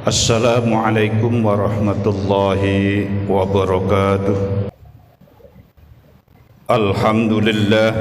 Assalamualaikum warahmatullahi wabarakatuh. Alhamdulillah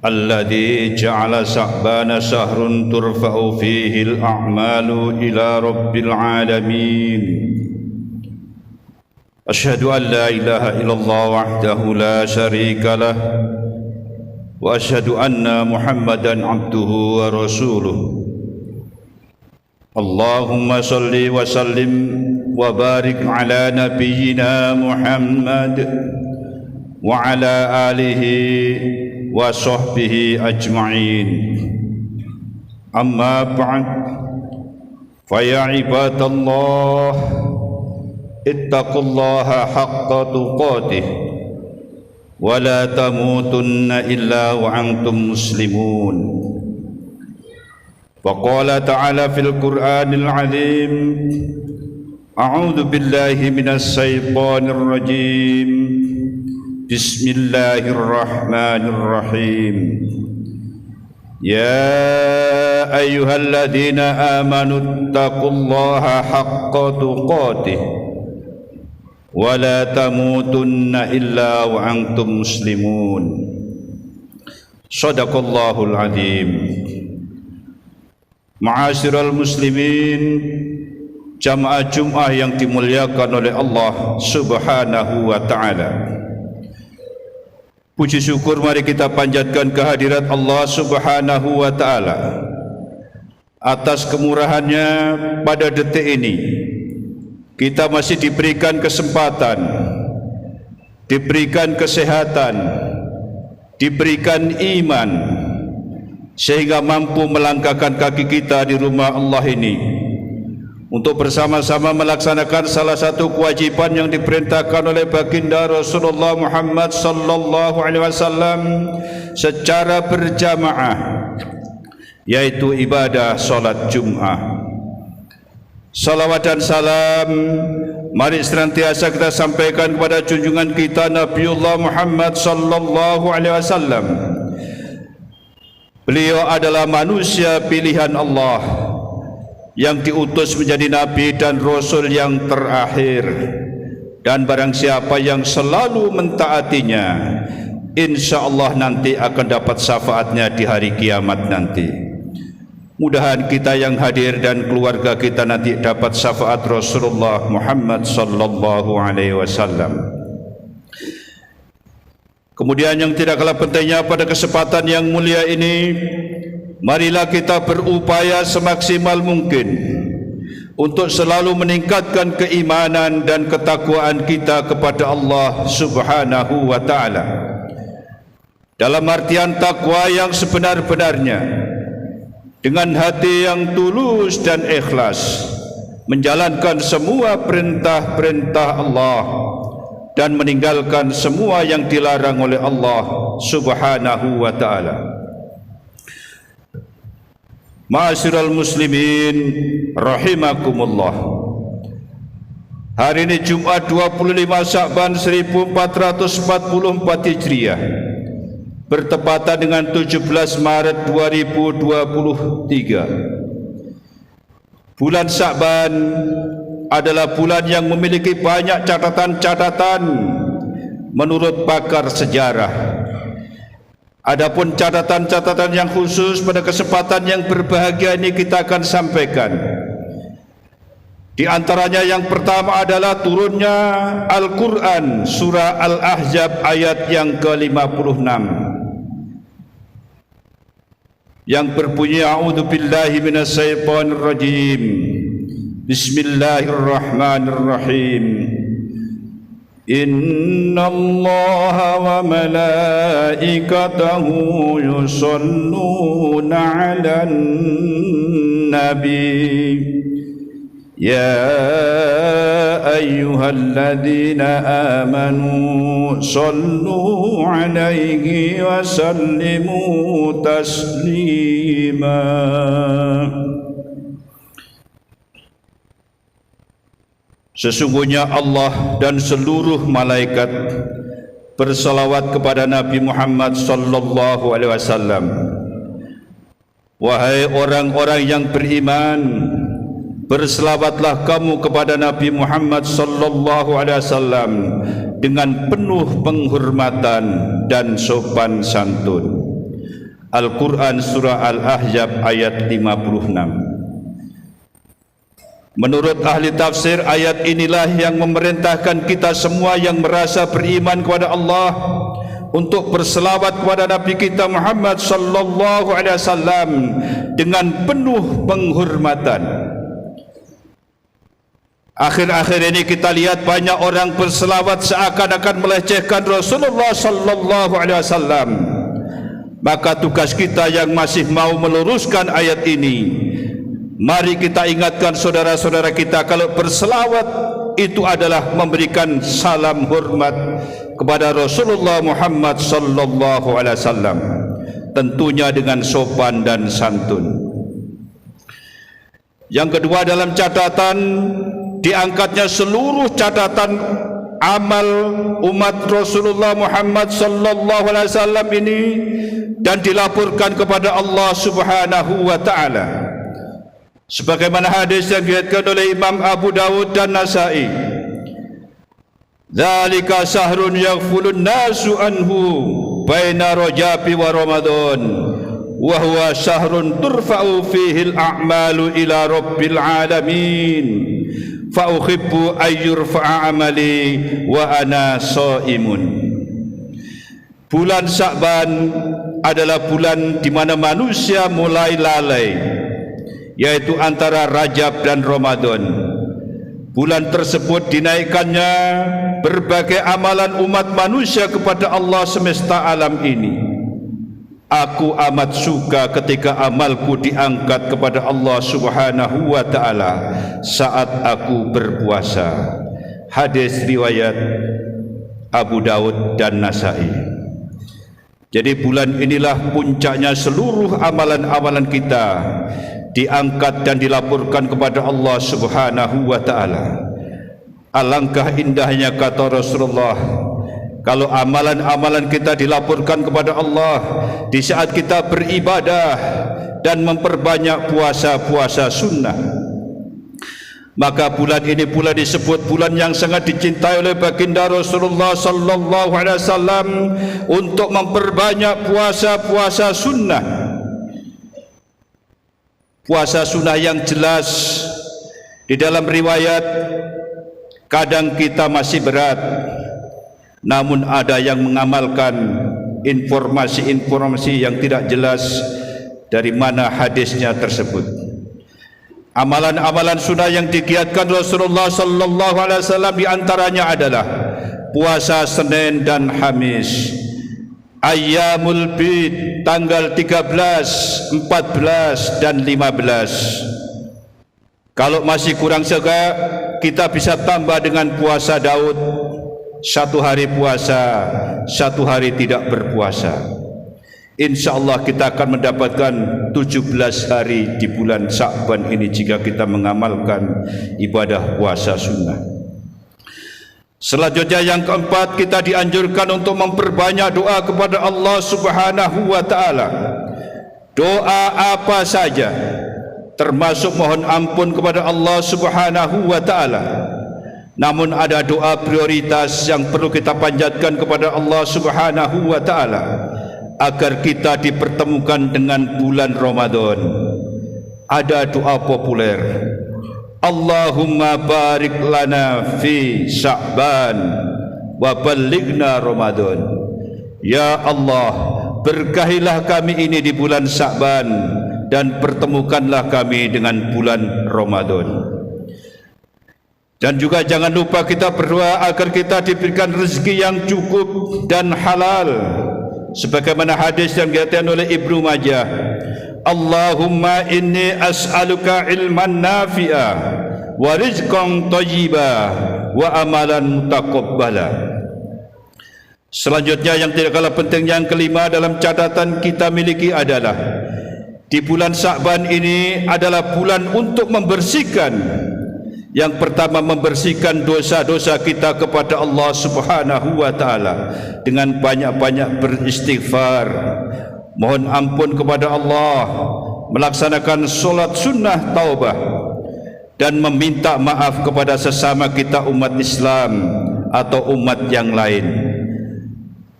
alladzi ja'ala Sya'bana syahrun turfa'u fihi al-a'malu ila rabbil alamin. Asyhadu an la ilaha illallah wahdahu la syarika lah wa asyhadu anna Muhammadan abduhu wa rasuluh. Allahumma salli wa sallim wa barik ala nabiyyina Muhammad wa ala alihi wa sahbihi ajma'in. Amma ba'd, fa ya ibadallah ittaqullaha haqqa tuqatih wa la tamutunna illa wa antum muslimun. وقال تعالى في القرآن العظيم أعوذ بالله من الشيطان الرجيم بسم الله الرحمن الرحيم يا أيها الذين آمنوا اتقوا الله حق تقاته ولا تموتن إلا وأنتم مسلمون صدق الله العظيم. Ma'asyiral muslimin, jamaah Jum'ah yang dimuliakan oleh Allah Subhanahu wa ta'ala. Puji syukur mari kita panjatkan kehadirat Allah Subhanahu wa ta'ala atas kemurahannya. Pada detik ini kita masih diberikan kesempatan, diberikan kesehatan, diberikan iman, sehingga mampu melangkahkan kaki kita di rumah Allah ini untuk bersama-sama melaksanakan salah satu kewajiban yang diperintahkan oleh baginda Rasulullah Muhammad sallallahu alaihi wasallam secara berjamaah, yaitu ibadah salat Jum'ah. Salawat dan salam mari senantiasa kita sampaikan kepada junjungan kita Nabiullah Muhammad sallallahu alaihi wasallam. Beliau adalah manusia pilihan Allah yang diutus menjadi nabi dan rasul yang terakhir, dan barang siapa yang selalu mentaatinya, insyaallah nanti akan dapat syafaatnya di hari kiamat nanti. Mudahan kita yang hadir dan keluarga kita nanti dapat syafaat Rasulullah Muhammad sallallahu alaihi wasallam. Kemudian yang tidak kalah pentingnya, pada kesempatan yang mulia ini, marilah kita berupaya semaksimal mungkin untuk selalu meningkatkan keimanan dan ketakwaan kita kepada Allah Subhanahu wa ta'ala. Dalam artian takwa yang sebenar-benarnya, dengan hati yang tulus dan ikhlas, menjalankan semua perintah-perintah Allah dan meninggalkan semua yang dilarang oleh Allah Subhanahu wa ta'ala. Ma'asyiral muslimin rahimakumullah, hari ini Jumat 25 Sya'ban 1444 Hijriah, bertepatan dengan 17 Maret 2023. Bulan Sya'ban adalah bulan yang memiliki banyak catatan-catatan menurut pakar sejarah. Adapun catatan-catatan yang khusus pada kesempatan yang berbahagia ini kita akan sampaikan. Di antaranya yang pertama adalah turunnya Al-Quran surah Al-Ahzab ayat yang ke-56 yang berbunyi a'udzubillahi minasyaitonirrajim. Bismillahirrahmanirrahim. Innallaha wa malaikatahu yusalluna 'alan nabi ya ayyuhalladzina amanu sallu 'alaihi wa sallimu taslima. Sesungguhnya Allah dan seluruh malaikat bersalawat kepada Nabi Muhammad sallallahu alaihi wasallam. Wahai orang-orang yang beriman, berselawatlah kamu kepada Nabi Muhammad sallallahu alaihi wasallam dengan penuh penghormatan dan sopan santun. Al-Quran Surah Al-Ahzab ayat 56. Menurut ahli tafsir, ayat inilah yang memerintahkan kita semua yang merasa beriman kepada Allah untuk berselawat kepada Nabi kita Muhammad sallallahu alaihi wasallam dengan penuh penghormatan. Akhir-akhir ini kita lihat banyak orang berselawat seakan-akan melecehkan Rasulullah sallallahu alaihi wasallam. Maka tugas kita yang masih mau meluruskan ayat ini, mari kita ingatkan saudara-saudara kita kalau berselawat itu adalah memberikan salam hormat kepada Rasulullah Muhammad sallallahu alaihi wasallam, tentunya dengan sopan dan santun. Yang kedua, dalam catatan diangkatnya seluruh catatan amal umat Rasulullah Muhammad sallallahu alaihi wasallam ini dan dilaporkan kepada Allah Subhanahu wa taala. Sebagaimana hadis yang diriwayatkan oleh Imam Abu Dawud dan Nasa'i, "Dzalika syahrun yaghfulun nasu anhu baina Rajabi wa Ramadan, wa huwa syahrun turfa'u fihi al-a'malu ila rabbil alamin, fa uhibbu ayyurfa'a amali wa ana shaimun." Bulan Sya'ban adalah bulan di mana manusia mulai lalai, yaitu antara Rajab dan Ramadan. Bulan tersebut dinaikkannya berbagai amalan umat manusia kepada Allah semesta alam ini. Aku amat suka ketika amalku diangkat kepada Allah Subhanahu wa taala saat aku berpuasa. Hadis riwayat Abu Dawud dan Nasa'i. Jadi bulan inilah puncaknya seluruh amalan-amalan kita diangkat dan dilaporkan kepada Allah Subhanahu wa taala. Alangkah indahnya kata Rasulullah, kalau amalan-amalan kita dilaporkan kepada Allah di saat kita beribadah dan memperbanyak puasa-puasa sunnah. Maka bulan ini pula disebut bulan yang sangat dicintai oleh baginda Rasulullah sallallahu alaihi wasallam untuk memperbanyak puasa-puasa sunnah. Puasa sunnah yang jelas di dalam riwayat kadang kita masih berat, namun ada yang mengamalkan informasi-informasi yang tidak jelas dari mana hadisnya tersebut. Amalan-amalan sunnah yang digiatkan Rasulullah sallallahu alaihi wasallam di antaranya adalah puasa Senin dan Khamis, Ayyamul Bid tanggal 13, 14 dan 15. Kalau masih kurang juga, kita bisa tambah dengan puasa Daud, 1 hari puasa, 1 hari tidak berpuasa. InsyaAllah kita akan mendapatkan 17 hari di bulan Sya'ban ini jika kita mengamalkan ibadah puasa sunnah. Selanjutnya yang keempat, kita dianjurkan untuk memperbanyak doa kepada Allah Subhanahu wa taala. Doa apa saja, termasuk mohon ampun kepada Allah Subhanahu wa taala. Namun ada doa prioritas yang perlu kita panjatkan kepada Allah Subhanahu wa taala agar kita dipertemukan dengan bulan Ramadan. Ada doa populer, Allahumma barik lana fi Sya'ban wa ballighna Ramadan. Ya Allah, berkahilah kami ini di bulan Sya'ban dan pertemukanlah kami dengan bulan Ramadan. Dan juga jangan lupa kita berdoa agar kita diberikan rezeki yang cukup dan halal, sebagaimana hadis yang diriwayatkan oleh Ibnu Majah, Allahumma inni as'aluka ilman nafi'a wa rizqan thayyiba wa amalan mutaqabbala. Selanjutnya yang tidak kalah penting, yang kelima dalam catatan kita miliki adalah di bulan Sya'ban ini adalah bulan untuk membersihkan. Yang pertama, membersihkan dosa-dosa kita kepada Allah Subhanahu wa taala dengan banyak-banyak beristighfar, mohon ampun kepada Allah, melaksanakan solat sunnah taubah dan meminta maaf kepada sesama kita umat Islam atau umat yang lain.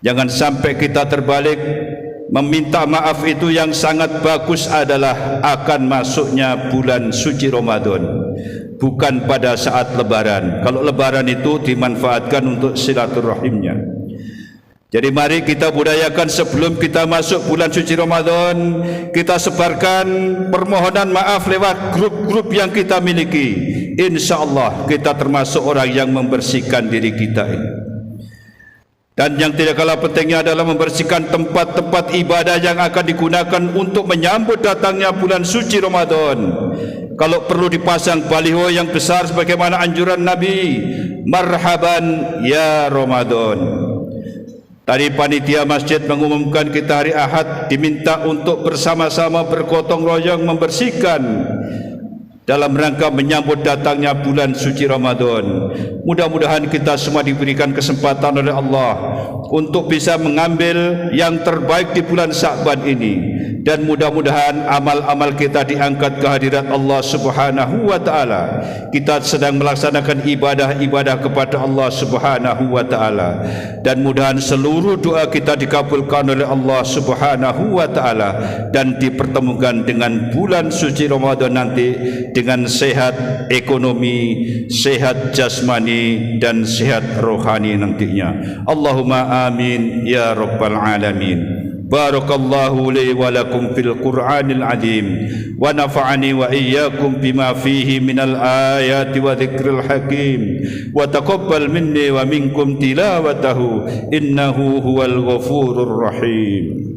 Jangan sampai kita terbalik. Meminta maaf itu yang sangat bagus adalah akan masuknya bulan suci Ramadan, bukan pada saat lebaran. Kalau lebaran itu dimanfaatkan untuk silaturahimnya. Jadi mari kita budayakan sebelum kita masuk bulan suci Ramadan, kita sebarkan permohonan maaf lewat grup-grup yang kita miliki. InsyaAllah kita termasuk orang yang membersihkan diri kita ini. Dan yang tidak kalah pentingnya adalah membersihkan tempat-tempat ibadah yang akan digunakan untuk menyambut datangnya bulan suci Ramadan. Kalau perlu dipasang baliho yang besar sebagaimana anjuran Nabi, marhaban ya Ramadan. Tadi panitia masjid mengumumkan kita hari Ahad diminta untuk bersama-sama bergotong royong membersihkan dalam rangka menyambut datangnya bulan suci Ramadan. Mudah-mudahan kita semua diberikan kesempatan oleh Allah untuk bisa mengambil yang terbaik di bulan Sya'ban ini, dan mudah-mudahan amal-amal kita diangkat ke hadirat Allah Subhanahu wa taala. Kita sedang melaksanakan ibadah-ibadah kepada Allah Subhanahu wa taala, dan mudahan seluruh doa kita dikabulkan oleh Allah Subhanahu wa taala dan dipertemukan dengan bulan suci Ramadan nanti dengan sehat ekonomi, sehat jasmani dan sehat rohani nantinya. Allahumma amin ya rabbal alamin. Barakallahu li wa lakum fil Qur'anil azim wa nafa'ani wa iyyakum bima fihi minal ayati wa dzikril hakim wa taqabbal minni wa minkum tilawatahu innahu huwal ghafurur rahim.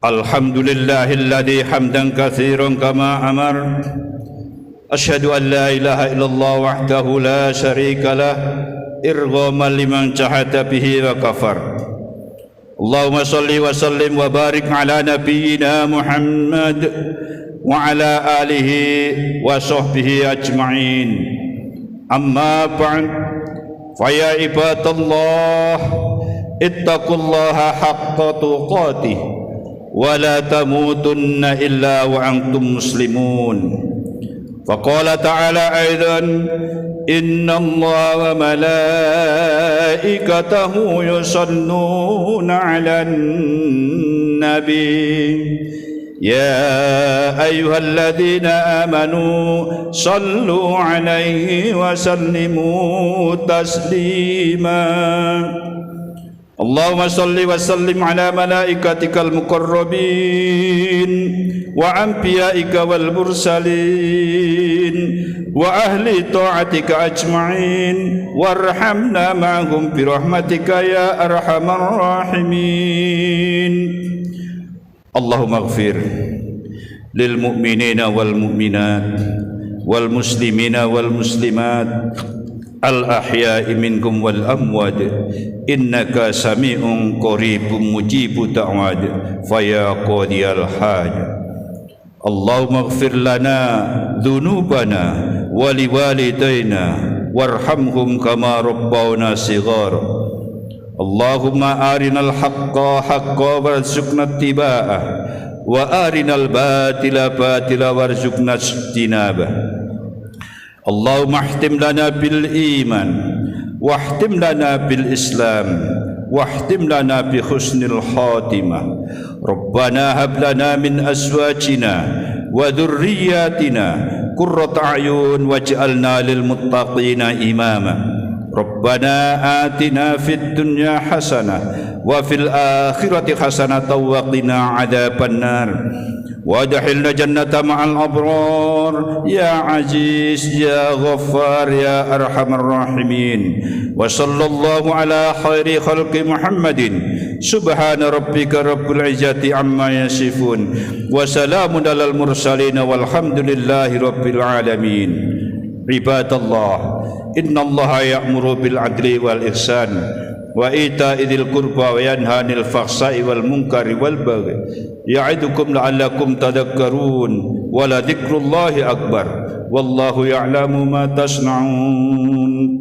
Alhamdulillahilladzi hamdan katsiran kama amar. Asyhadu an la ilaha illallah wahdahu la syarika lah irghaman liman jahada bihi wa kafar. Allahumma salli wa sallim wa barik ala nabiyyina Muhammad wa ala alihi wa sahbihi ajma'in. Amma ba'd, fa ya ibadallah ittaqullaha haqqa tuqatih ولا تموتن إلا وأنتم مسلمون. فقال تعالى أيضا إن الله وملائكته يصلون على النبي يا أيها الذين آمنوا صلوا عليه وسلموا تسليما. Allahumma salli wa sallim ala malaikatikal muqarrabin wa anbiya'ika wal mursalin wa ahli ta'atika ajma'in warhamna ma'hum bi rahmatika ya arhamar rahimin. Allahumma ighfir lil mu'minina wal mu'minat wal muslimina wal muslimat al-ahya'i minkum wal amwad innaka sami'un qaribun mujibu da'wad faya qadiyal haj. Allahumma ighfir lana dhunubana wa liwalidayna warhamhum kama rabbawna shighara. Allahumma arinal haqqa haqqa warzuqna ittiba'ah wa arinal batila batila warzuqna ijtinabah. Allahumma ihtim lana bil iman wahtim lana bil islam wahtim lana bi husnil khatimah. Rabbana hab lana min azwajina wa dhurriyyatina qurrata a'yun waj'alna lil muttaqina imama. Rabbana atina fid dunya hasanah wa fil akhirati hasanah wa qina adzaban nar. وادخلنا جنة مع الأبرار يا عزيز يا غفار يا أرحم الراحمين. وصلى الله على خير خلق محمد سبحان ربك رب العزة عما يصفون وسلام على المرسلين والحمد لله رب العالمين. عباد الله إن الله يأمر بالعدل والإحسان wa ita'i dzil qurba wa yanha 'anil fahsai wal munkari wal baghi ya'idukum la'allakum tadhakkarun wa la dzikrullahi akbar wallahu ya'lamu ma tasna'un.